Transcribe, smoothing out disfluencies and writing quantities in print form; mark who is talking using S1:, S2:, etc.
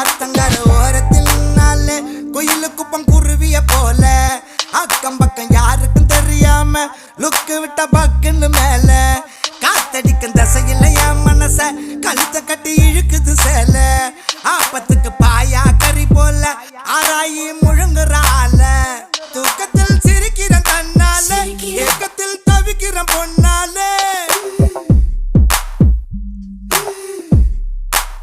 S1: அத்தங்கர ஓரத்தில் நாளே குயிலு குப்பம் குருவிய போல அக்கம் பக்கம் யாருக்கும் தெரியாம லுக்கு விட்ட பக்குன்னு மேல காத்தடிக்கும் தசையில என் மனச கழுத்த கட்டி இழுக்குது சேல ஆப்பத்துக்கு பாயா கறி போல ஆராயும்